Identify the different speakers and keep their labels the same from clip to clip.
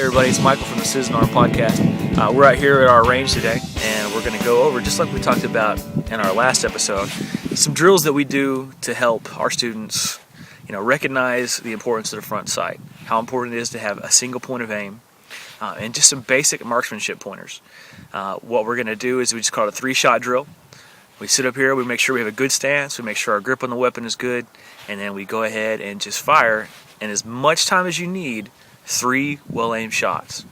Speaker 1: everybody, it's Michael from the Citizen Arm Podcast. We're out here at our range today, and we're going to go over, just like we talked about in our last episode, some drills that we do to help our students, recognize the importance of the front sight, how important it is to have a single point of aim, and just some basic marksmanship pointers. What we're going to do is we just call it a 3-shot drill. We sit up here, we make sure we have a good stance, we make sure our grip on the weapon is good, and then we go ahead and just fire in as much time as you need, 3 well-aimed shots.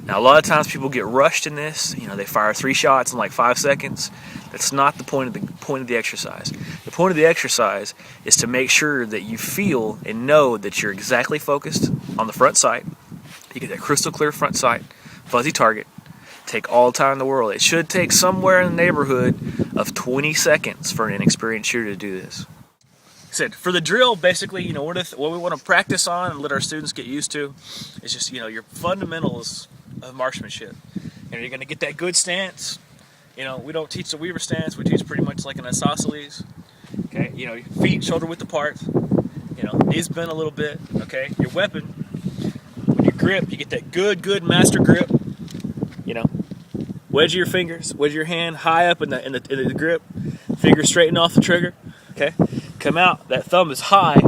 Speaker 1: Now, a lot of times people get rushed in this. They fire 3 shots in like 5 seconds. That's not the point of the exercise. The point of the exercise is to make sure that you feel and know that you're exactly focused on the front sight. You get that crystal clear front sight, fuzzy target. Take all the time in the world. It should take somewhere in the neighborhood of 20 seconds for an inexperienced shooter to do this. Said for the drill, basically, what we want to practice on and let our students get used to is just your fundamentals of marksmanship. You're going to get that good stance. We don't teach the Weaver stance. We teach pretty much like an isosceles. Okay, feet shoulder width apart. Knees bent a little bit. Okay, your weapon, when you grip, you get that good master grip. Wedge your fingers, wedge your hand high up in the grip. Fingers straighten off the trigger. Okay. Come out, that thumb is high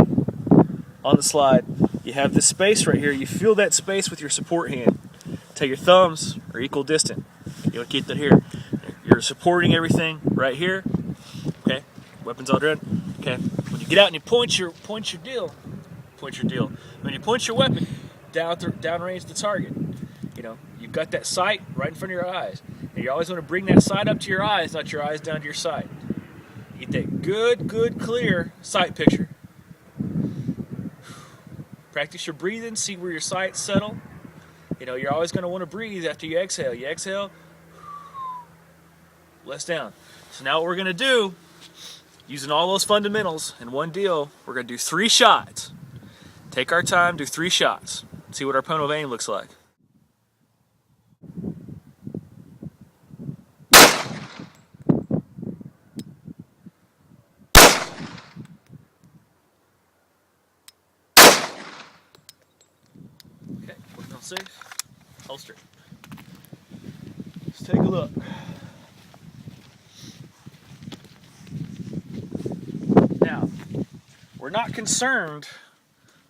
Speaker 1: on the slide. You have this space right here. You feel that space with your support hand. Till your thumbs are equal distant. You want to keep that here. You're supporting everything right here. Okay, weapons all done. Okay, when you get out and you point your deal. When you point your weapon down range the target, you've got that sight right in front of your eyes. And you always want to bring that sight up to your eyes, not your eyes down to your sight. Get that good, clear sight picture. Practice your breathing. See where your sights settle. You're always going to want to breathe after you exhale. You exhale, less down. So now what we're going to do, using all those fundamentals in one deal, we're going to do 3 shots. Take our time, do 3 shots. See what our point of aim looks like. Safe, holster. Let's take a look. Now, we're not concerned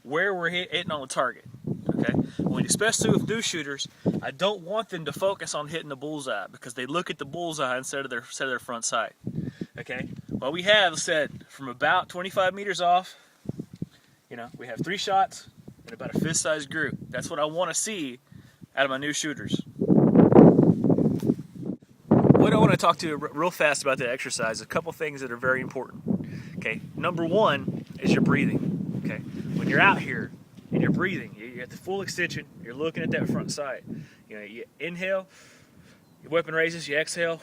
Speaker 1: where we're hitting on the target. Okay, especially with new shooters, I don't want them to focus on hitting the bullseye because they look at the bullseye instead of their front sight. Okay, what we have said from about 25 meters off, we have 3 shots. And about a fist-sized group. That's what I want to see out of my new shooters. What I want to talk to you real fast about that exercise is a couple things that are very important. Okay, number 1 is your breathing. Okay, when you're out here and you're breathing, you have the full extension. You're looking at that front sight. You inhale, your weapon raises. You exhale,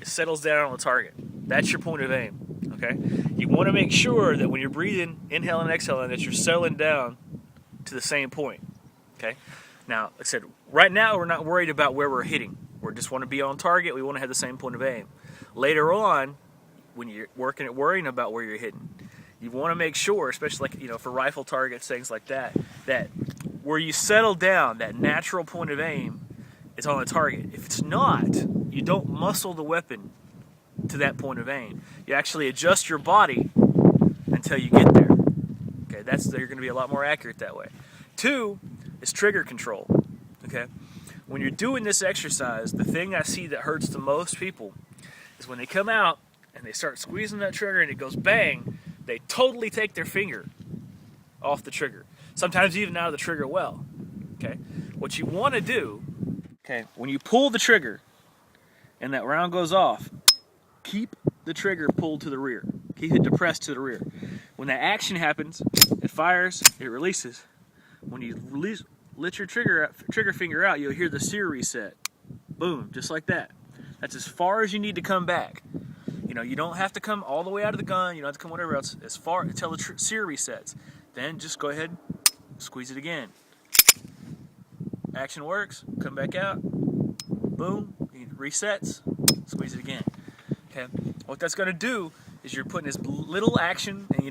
Speaker 1: it settles down on the target. That's your point of aim. Okay, you want to make sure that when you're breathing, inhaling and exhaling, that you're settling down to the same point. Okay. Now, like I said, right now we're not worried about where we're hitting. We just want to be on target. We want to have the same point of aim. Later on, when you're worrying about where you're hitting, you want to make sure, especially for rifle targets, things like that, that where you settle down, that natural point of aim is on the target. If it's not, you don't muscle the weapon to that point of aim. You actually adjust your body until you get there. Okay, you're going to be a lot more accurate that way. 2 is trigger control. Okay, when you're doing this exercise, the thing I see that hurts the most people is when they come out and they start squeezing that trigger and it goes bang, they totally take their finger off the trigger. Sometimes even out of the trigger well. Okay, what you want to do, when you pull the trigger and that round goes off, keep the trigger pulled to the rear. Keep it depressed to the rear. When that action happens, it fires, it releases. When you let your trigger finger out, you'll hear the sear reset. Boom, just like that. That's as far as you need to come back. You don't have to come all the way out of the gun. You don't have to come whatever else. As far until the sear resets. Then just go ahead, squeeze it again. Action works, come back out. Boom, it resets, squeeze it again. Okay, what that's going to do is you're putting this little action, and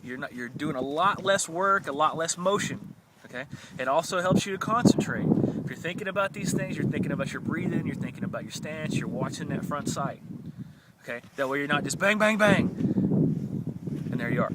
Speaker 1: you're doing a lot less work, a lot less motion. Okay? It also helps you to concentrate. If you're thinking about these things, you're thinking about your breathing, you're thinking about your stance, you're watching that front sight. Okay? That way you're not just bang, bang, bang. And there you are.